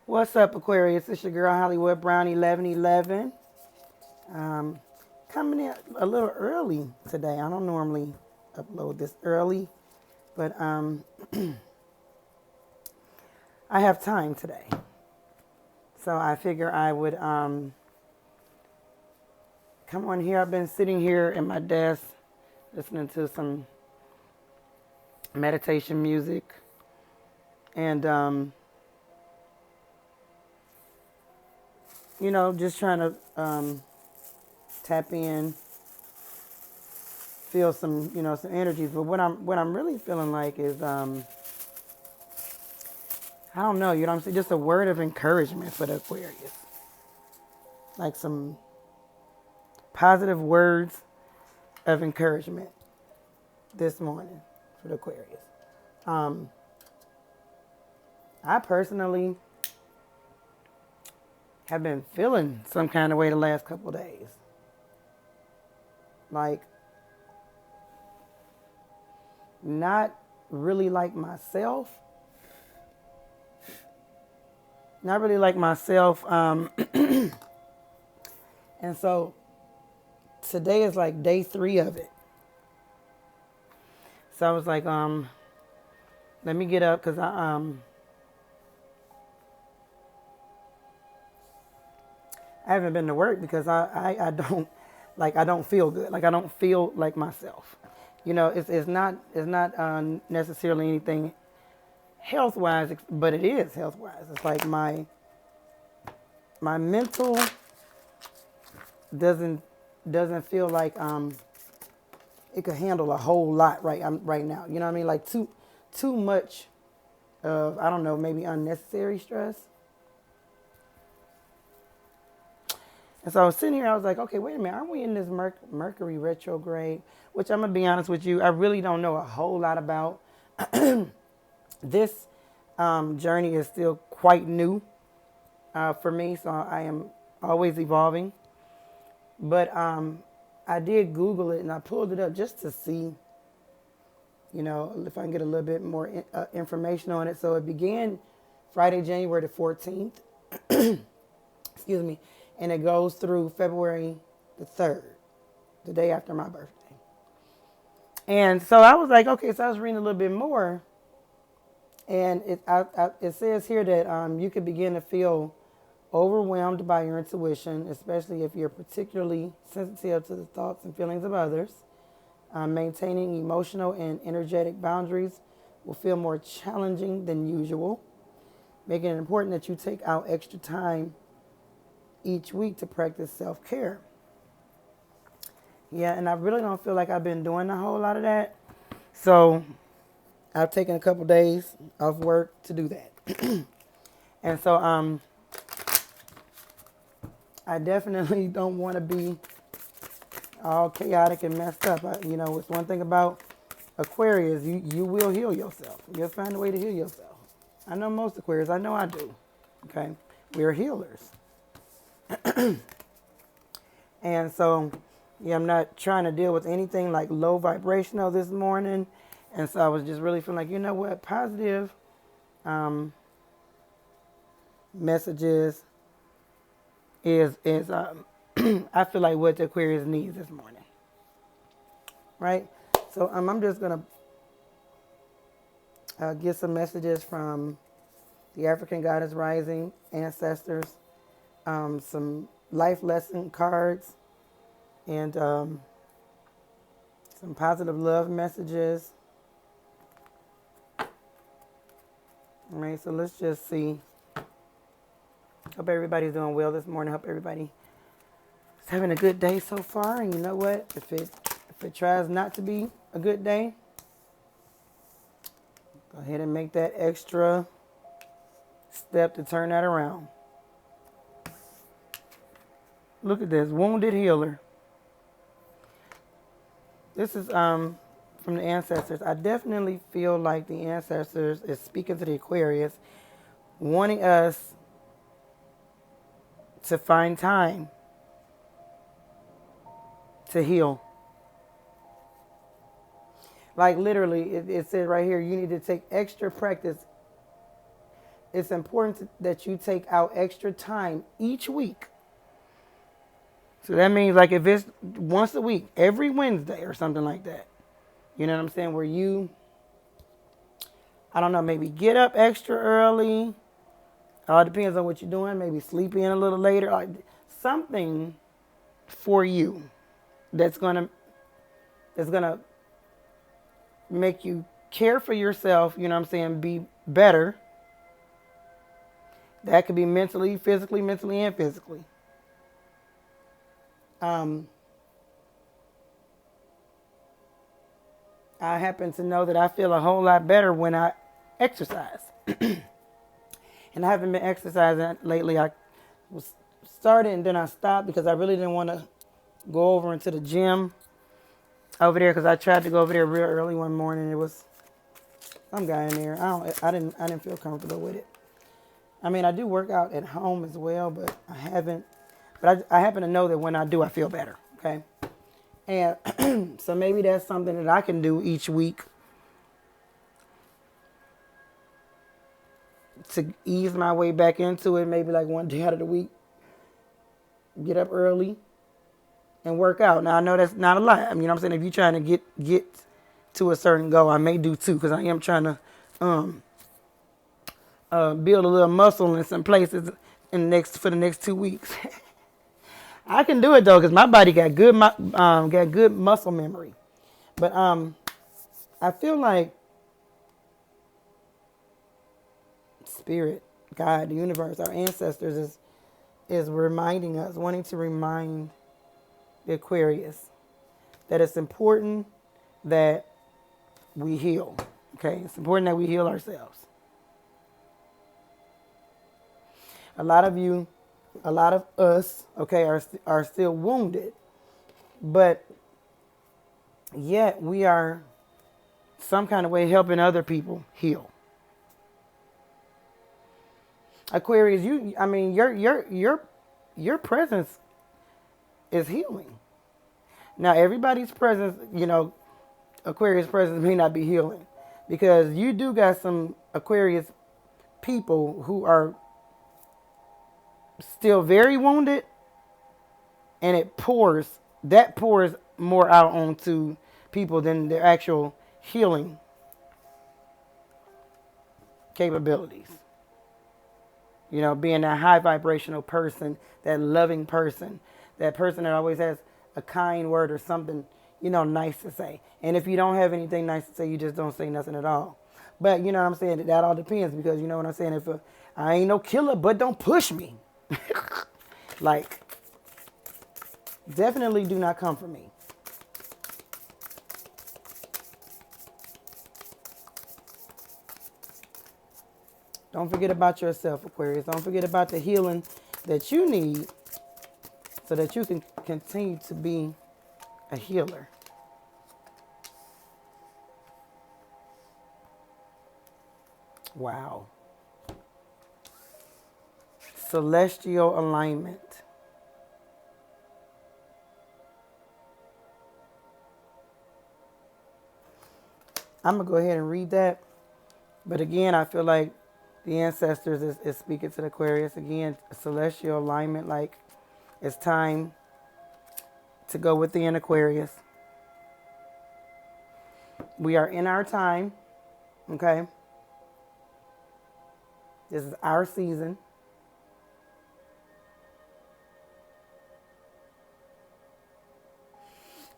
What's up, Aquarius? It's your girl Hollywood Brown 1111. Coming in a little early today. I don't normally upload this early, but I have time today. So I figure I would come on here. I've been sitting here at my desk listening to some meditation music and just trying to tap in, feel some, some energies. But what I'm really feeling like is, I don't know, I'm saying, just a word of encouragement for the Aquarius. Like some positive words of encouragement this morning for the Aquarius. I personally have been feeling some kind of way the last couple of days. Like, not really like myself. Not really like myself. And so today is like day 3 of it. So I was like, let me get up because I haven't been to work because I don't feel good. Like I don't feel like myself. It's not necessarily anything health wise, but it is health wise. It's like my mental doesn't feel like it could handle a whole lot right now. You know what I mean? Like too much of, I don't know, maybe unnecessary stress. And so I was sitting here, I was like, okay, wait a minute, aren't we in this Mercury Retrograde? Which I'm going to be honest with you, I really don't know a whole lot about. This journey is still quite new for me, so I am always evolving. But I did Google it, and I pulled it up just to see, if I can get a little bit more information on it. So it began Friday, January the 14th. Excuse me. And it goes through February the 3rd, the day after my birthday. And so I was like, okay, so I was reading a little bit more. And it says here that you could begin to feel overwhelmed by your intuition, especially if you're particularly sensitive to the thoughts and feelings of others. Maintaining emotional and energetic boundaries will feel more challenging than usual, making it important that you take out extra time each week to practice self-care. Yeah, and I really don't feel like I've been doing a whole lot of that. So I've taken a couple days off work to do that. And so I definitely don't want to be all chaotic and messed up. It's one thing about Aquarius, you will heal yourself. You'll find a way to heal yourself. I know most Aquarius, I know I do. Okay? We're healers. And so, yeah, I'm not trying to deal with anything like low vibrational this morning. And so I was just really feeling like, you know what, positive messages is I feel like what the Aquarius needs this morning. Right? So I'm just going to get some messages from the African Goddess Rising ancestors, some life lesson cards, and some positive love messages. All right, so let's just see. Hope everybody's doing well this morning. Hope everybody is having a good day so far. And you know what? If it tries not to be a good day, go ahead and make that extra step to turn that around. Look at this, wounded healer. This is from the ancestors. I definitely feel like the ancestors is speaking to the Aquarius, wanting us to find time to heal. Like literally, it says right here, you need to take extra practice it's important that you take out extra time each week. So that means like if it's once a week, every Wednesday or something like that. You know what I'm saying? Where you, I don't know, maybe get up extra early. All depends on what you're doing. Maybe sleep in a little later. Like something for you that's gonna make you care for yourself, you know what I'm saying, be better. That could be mentally, and physically. I happen to know that I feel a whole lot better when I exercise. And I haven't been exercising lately. I was started and then I stopped because I really didn't want to go over into the gym over there because I tried to go over there real early one morning. It was some guy in there. I didn't feel comfortable with it. I mean, I do work out at home as well, but I haven't. But I happen to know that when I do, I feel better. Okay, and so maybe that's something that I can do each week to ease my way back into it. Maybe like one day out of the week, get up early and work out. Now I know that's not a lot. I mean, you know what I'm saying, if you're trying to get to a certain goal, I may do two because I am trying to build a little muscle in some places for the next 2 weeks. I can do it though because my body got good muscle memory. But I feel like Spirit, God, the universe, our ancestors is reminding us, wanting to remind the Aquarius that it's important that we heal. Okay, it's important that we heal ourselves. A lot of us, okay, are still wounded, but yet we are some kind of way helping other people heal. Aquarius, your presence is healing. Now, everybody's presence, Aquarius presence may not be healing because you do got some Aquarius people who are still very wounded, and that pours more out onto people than their actual healing capabilities. Being that high vibrational person, that loving person, that person that always has a kind word or something, nice to say. And if you don't have anything nice to say, you just don't say nothing at all. But you know what I'm saying? That all depends because you know what I'm saying? If I ain't no killer, but don't push me. Like, definitely do not come for me. Don't forget about yourself, Aquarius. Don't forget about the healing that you need so that you can continue to be a healer. Wow. Celestial alignment. I'm going to go ahead and read that. But again, I feel like the ancestors is speaking to the Aquarius. Again, celestial alignment, like it's time to go within Aquarius. We are in our time, okay? This is our season.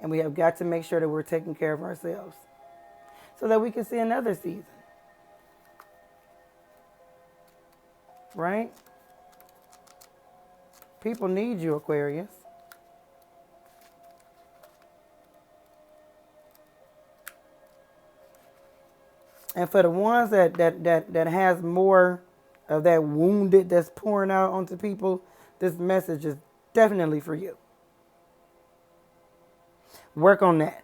And we have got to make sure that we're taking care of ourselves so that we can see another season. Right? People need you, Aquarius. And for the ones that has more of that wounded that's pouring out onto people, this message is definitely for you. Work on that.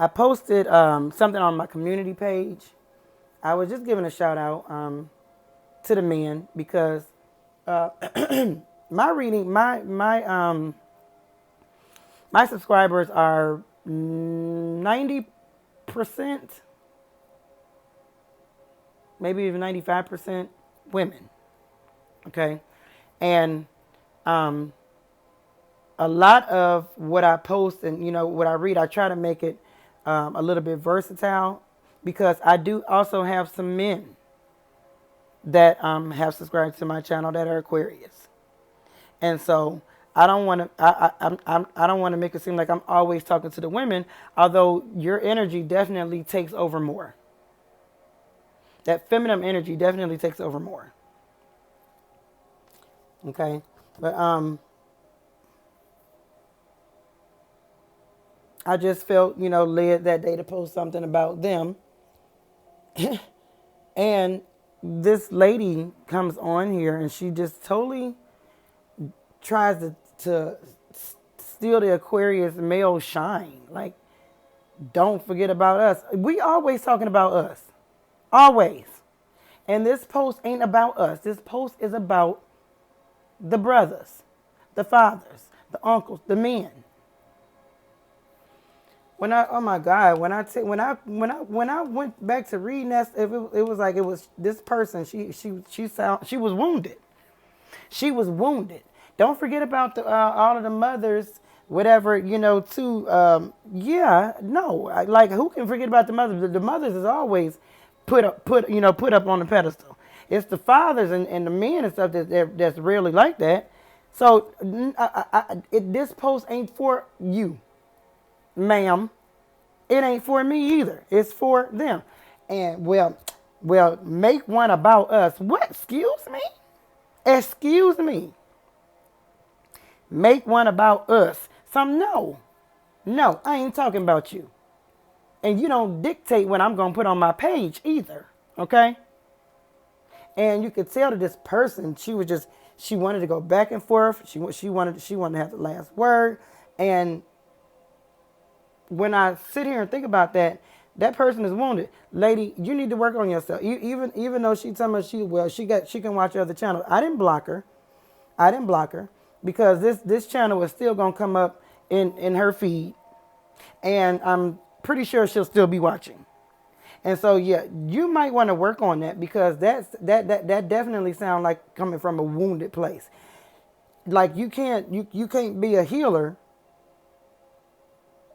I posted something on my community page. I was just giving a shout out to the men because my subscribers are 90%, maybe even 95% women. Okay. And a lot of what I post and, what I read, I try to make it a little bit versatile, because I do also have some men that have subscribed to my channel that are Aquarius. And so I don't want to I don't want to make it seem like I'm always talking to the women, although your energy definitely takes over more. That feminine energy definitely takes over more. Okay? But I just felt, led that day to post something about them. And this lady comes on here and she just totally tries to steal the Aquarius male shine. Like, don't forget about us. We always talking about us. Always. And this post ain't about us. This post is about the brothers, the fathers, the uncles, the men. When I went back to reading that, it was this person. She was wounded. She was wounded. Don't forget about all of the mothers, whatever, too. Like, who can forget about the mothers? The mothers is always put up on the pedestal. It's the fathers and the men and stuff that's rarely like that. So this post ain't for you, ma'am. It ain't for me either. It's for them. And well, make one about us. What? Excuse me? Excuse me. Make one about us. No, I ain't talking about you. And you don't dictate what I'm going to put on my page either. Okay? And you could tell that this person, she wanted to go back and forth. She wanted to have the last word. And when I sit here and think about that, that person is wounded. Lady, you need to work on yourself. Even though she told me she can watch your other channel. I didn't block her. Because this channel is still gonna come up in her feed. And I'm pretty sure she'll still be watching. And so yeah, you might want to work on that, because that definitely sounds like coming from a wounded place. Like, you can't be a healer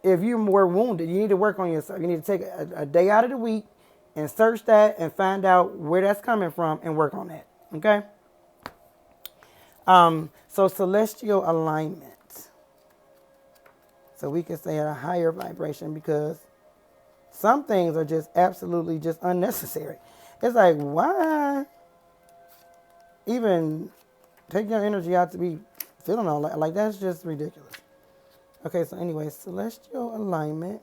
if you're more wounded. You need to work on yourself. You need to take a day out of the week and search that and find out where that's coming from and work on that. Okay? So celestial alignment. So we can say at a higher vibration, because some things are just absolutely just unnecessary. It's like, why even take your energy out to be feeling all that? Like, that's just ridiculous. Okay, so anyway, celestial alignment.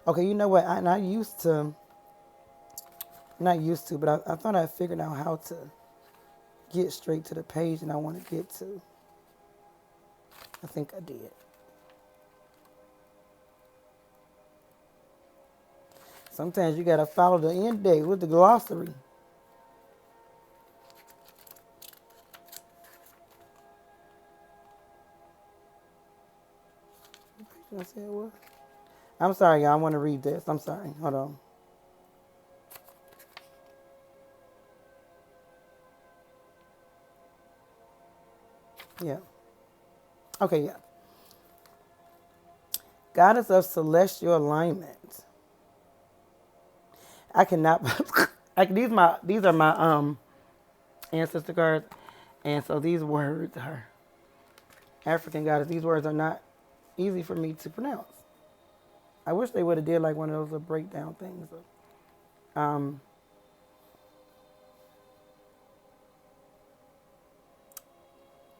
Okay, you know what? Not used to, but I thought I figured out how to get straight to the page and I want to get to. I think I did. Sometimes you got to follow the index with the glossary. Did I say it was? I'm sorry, y'all. I want to read this. I'm sorry. Hold on. Yeah. Okay, yeah. Goddess of celestial alignment. I cannot. These are my ancestor cards, and so these words are African goddess. These words are not easy for me to pronounce. I wish they would have did like one of those little breakdown things.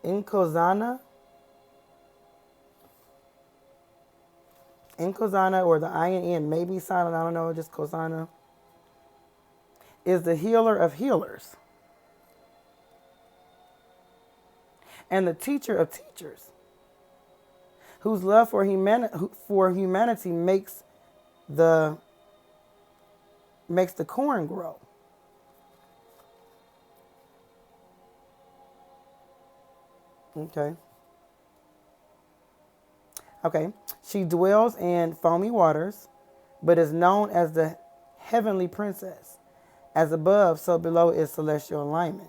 Inkozana, or the I and N may be silent. I don't know. Just Kozana is the healer of healers and the teacher of teachers, whose love for humanity makes the corn grow. Okay. Okay. She dwells in foamy waters, but is known as the heavenly princess. As above, so below is celestial alignment.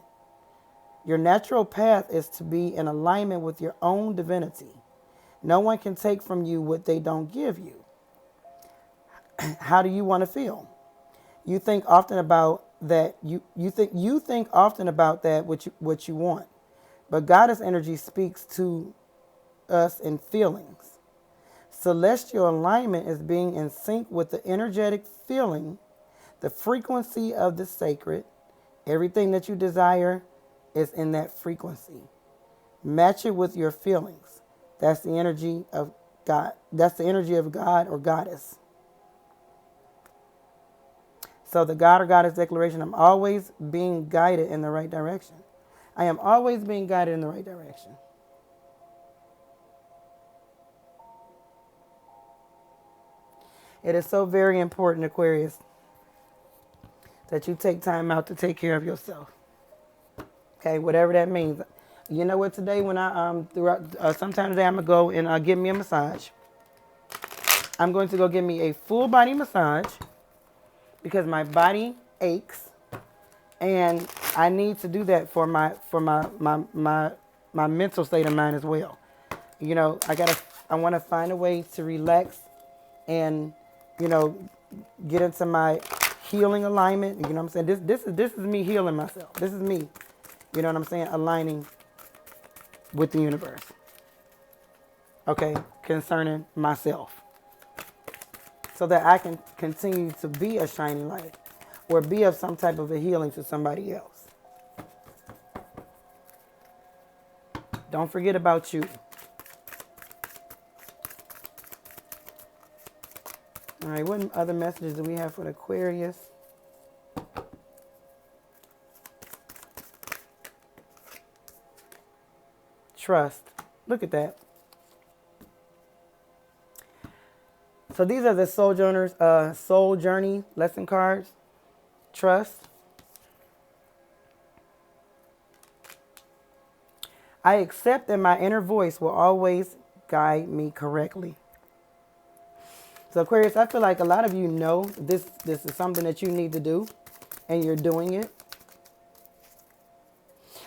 Your natural path is to be in alignment with your own divinity. No one can take from you what they don't give you. How do you want to feel? You think often about that. You think often about that what you want. But goddess energy speaks to us in feelings. Celestial alignment is being in sync with the energetic feeling, the frequency of the sacred. Everything that you desire is in that frequency. Match it with your feelings. That's the energy of God. That's the energy of God or goddess. So the God or goddess declaration, I'm always being guided in the right direction. I am always being guided in the right direction. It is so very important, Aquarius, that you take time out to take care of yourself. Okay, whatever that means. You know what? Today, when I throughout sometime today, I'm gonna go and get me a massage. I'm going to go get me a full body massage because my body aches, and I need to do that for my mental state of mind as well. You know, I want to find a way to relax and, you know, get into my healing alignment. You know what I'm saying? This is me healing myself. This is me, you know what I'm saying, aligning with the universe. Okay, concerning myself. So that I can continue to be a shining light or be of some type of a healing to somebody else. Don't forget about you. All right, what other messages do we have for the Aquarius? Trust. Look at that. So these are the soul journey lesson cards. Trust. I accept that my inner voice will always guide me correctly. So Aquarius, I feel like a lot of you know this is something that you need to do, and you're doing it.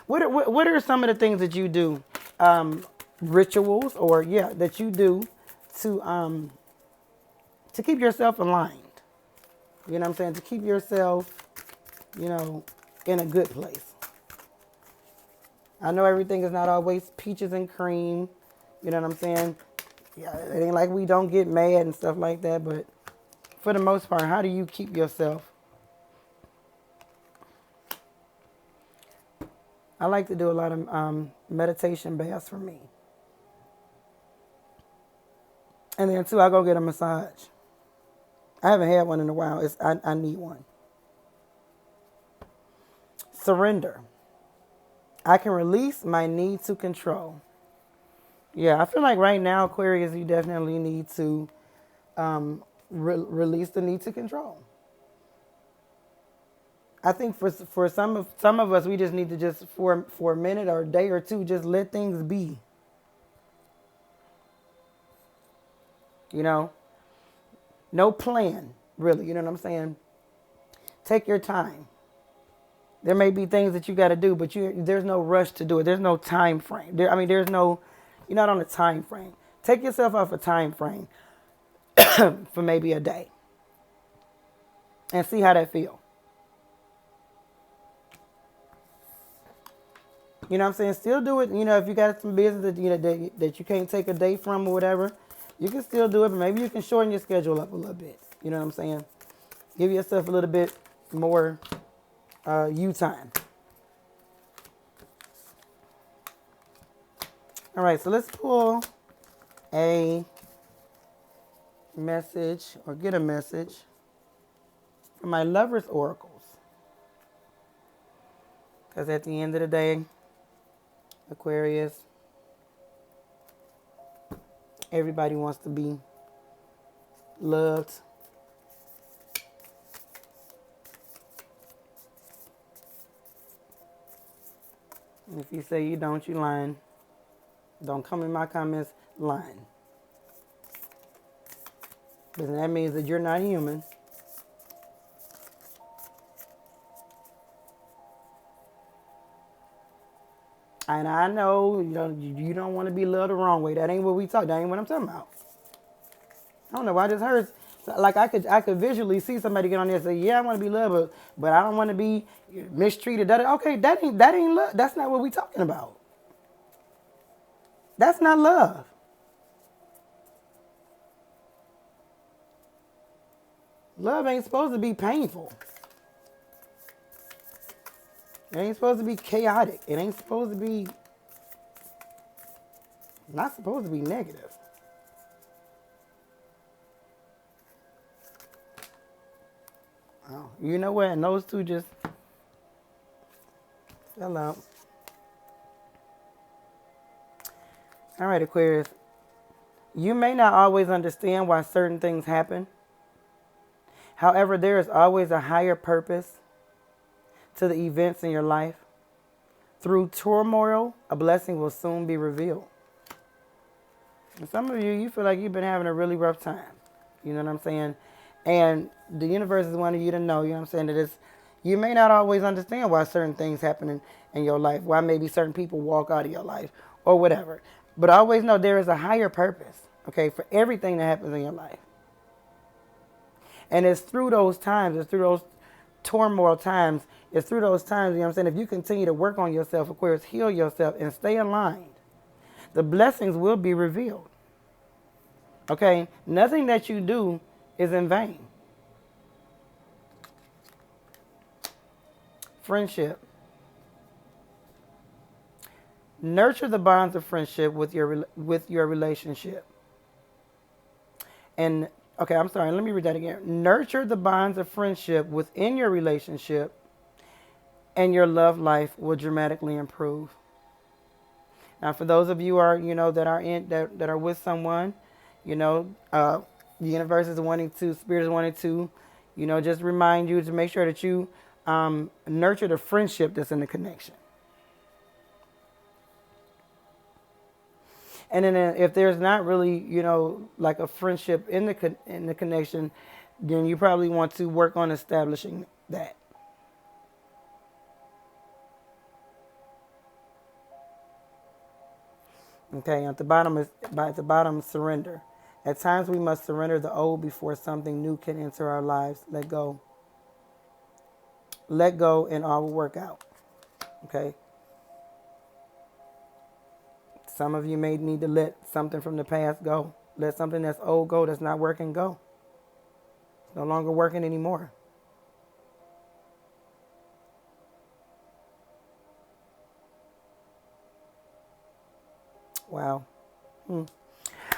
What are some of the things that you do, rituals or that you do to keep yourself aligned? You know what I'm saying? To keep yourself, you know, in a good place. I know everything is not always peaches and cream. You know what I'm saying? Yeah, it ain't like we don't get mad and stuff like that, but for the most part, how do you keep yourself? I like to do a lot of meditation baths for me. And then too, I go get a massage. I haven't had one in a while. I need one. Surrender. I can release my need to control. Yeah, I feel like right now, Aquarius, you definitely need to release the need to control. I think for some of us, we just need to just for a minute or a day or two, just let things be. You know, no plan, really. You know what I'm saying? Take your time. There may be things that you got to do, but there's no rush to do it. There's no time frame. There's no. You're not on a time frame. Take yourself off a time frame for maybe a day and see how that feels. You know what I'm saying? Still do it. You know, if you got some business that you can't take a day from or whatever, you can still do it, but maybe you can shorten your schedule up a little bit. You know what I'm saying? Give yourself a little bit more you time. All right, so let's pull a message or get a message from my Lover's Oracles. Because at the end of the day, Aquarius, everybody wants to be loved. If you say you don't, you lying. Don't come in my comments lying. Because that means that you're not human. And I know you don't want to be loved the wrong way. That ain't what we talk. That ain't what I'm talking about. I don't know why I just heard, like I could visually see somebody get on there and say, yeah, I want to be loved, but I don't want to be mistreated. Okay, that ain't love. That's not what we talking about. That's not love. Love ain't supposed to be painful. It ain't supposed to be chaotic. It ain't supposed to be, not supposed to be negative. Oh, you know what? And those two just fell out. All right, Aquarius. You may not always understand why certain things happen. However, there is always a higher purpose to the events in your life. Through turmoil, a blessing will soon be revealed. And some of you feel like you've been having a really rough time. You know what I'm saying? And the universe is wanting you to know, you know what I'm saying, that you may not always understand why certain things happen in your life, why maybe certain people walk out of your life or whatever. But always know there is a higher purpose, okay, for everything that happens in your life. And it's through those times, it's through those turmoil times, it's through those times, you know what I'm saying, if you continue to work on yourself, of course, heal yourself and stay aligned, the blessings will be revealed. Okay? Nothing that you do is in vain. Friendship. Nurture the bonds of friendship with your relationship. And okay, I'm sorry, let me read that again. Nurture the bonds of friendship within your relationship, and your love life will dramatically improve. Now, for those of you that are with someone, the universe is wanting to, spirit is wanting to, just remind you to make sure that you nurture the friendship that's in the connection. And then if there's not really, like a friendship in the connection, then you probably want to work on establishing that. Okay, at the bottom, surrender. At times we must surrender the old before something new can enter our lives. Let go. Let go and all will work out. Okay? Some of you may need to let something from the past go. Let something that's old go, that's not working, go. It's no longer working anymore. Wow. All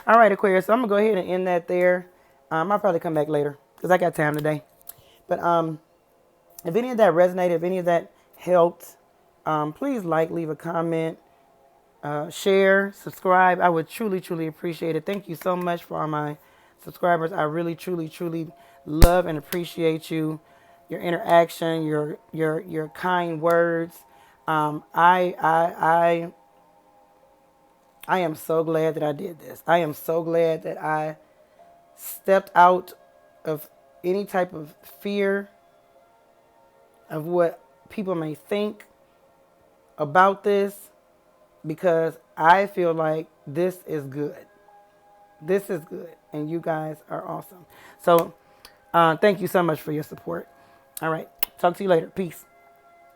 right, Aquarius. So I'm going to go ahead and end that there. I'll probably come back later because I got time today. But if any of that resonated, if any of that helped, please leave a comment, share, subscribe. I would truly, truly appreciate it. Thank you so much for all my subscribers. I really, truly, truly love and appreciate you, your interaction, your kind words. I am so glad that I did this. I am so glad that I stepped out of any type of fear of what people may think about this, because I feel like this is good. This is good. And you guys are awesome. So thank you so much for your support. All right. Talk to you later. Peace.